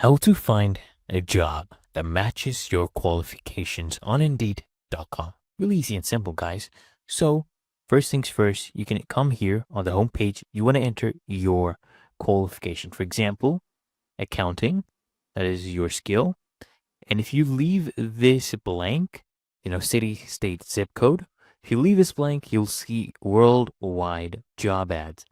How to find a job that matches your qualifications on Indeed.com. Really easy and simple, guys. So, first things first, you can come here on the home page. You want to enter your qualification. For example, accounting, that is your skill. And if you leave this blank, city, state, zip code, if you leave this blank, you'll see worldwide job ads.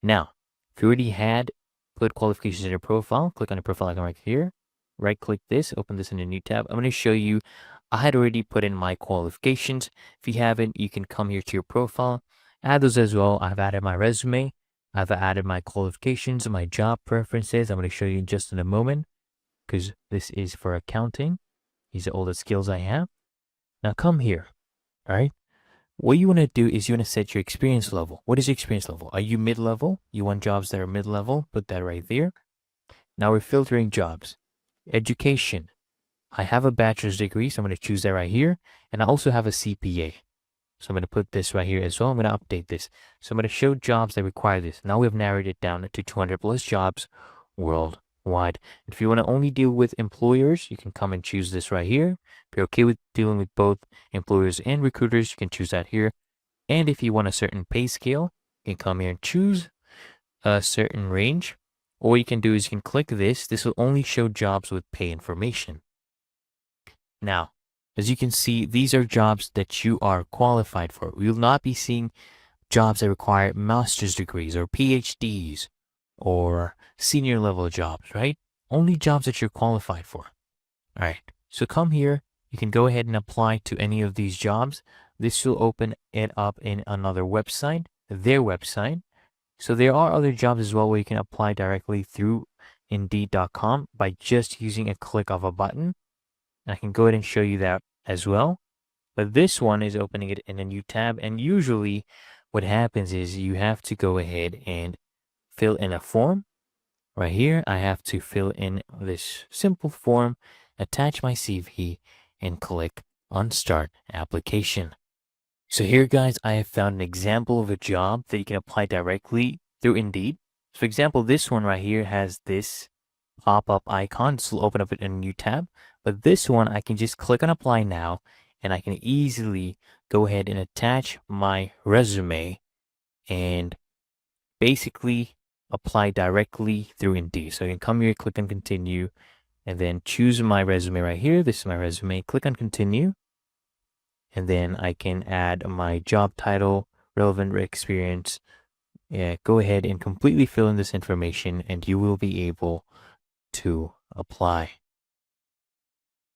Now, if you already had put qualifications in your profile, click on your profile icon right here, right click this, open this in a new tab. I'm going to show you, I had already put in my qualifications. If you haven't, you can come here to your profile, add those as well. I've added my resume, I've added my qualifications, my job preferences. I'm going to show you just in a moment because this is for accounting. These are all the skills I have. Now come here, all right? What you want to do is you want to set your experience level. What is your experience level? Are you mid-level? You want jobs that are mid-level? Put that right there. Now we're filtering jobs. Education. I have a bachelor's degree, so I'm going to choose that right here. And I also have a CPA. So I'm going to put this right here as well. I'm going to update this. So I'm going to show jobs that require this. Now we've narrowed it down to 200 plus jobs worldwide. If you want to only deal with employers, you can come and choose this right here. If you're okay with dealing with both employers and recruiters, you can choose that here. And if you want a certain pay scale, you can come here and choose a certain range. Or what you can do is you can click this. This will only show jobs with pay information. Now, as you can see, these are jobs that you are qualified for. We will not be seeing jobs that require master's degrees or PhDs or senior level jobs, right? Only jobs that you're qualified for. All right. So come here. You can go ahead and apply to any of these jobs. This will open it up in another website, their website. So there are other jobs as well where you can apply directly through Indeed.com by just using a click of a button. And I can go ahead and show you that as well. But this one is opening it in a new tab. And usually what happens is you have to go ahead and fill in a form. Right here, I have to fill in this simple form, attach my CV, and click on Start Application. So here, guys, I have found an example of a job that you can apply directly through Indeed. So for example, this one right here has this pop-up icon. This will open up in a new tab. But this one, I can just click on Apply Now, and I can easily go ahead and attach my resume and basically apply directly through Indeed. So you can come here, click on Continue, and then choose my resume right here. This is my resume. Click on Continue. And then I can add my job title, relevant experience. Go ahead and completely fill in this information and you will be able to apply.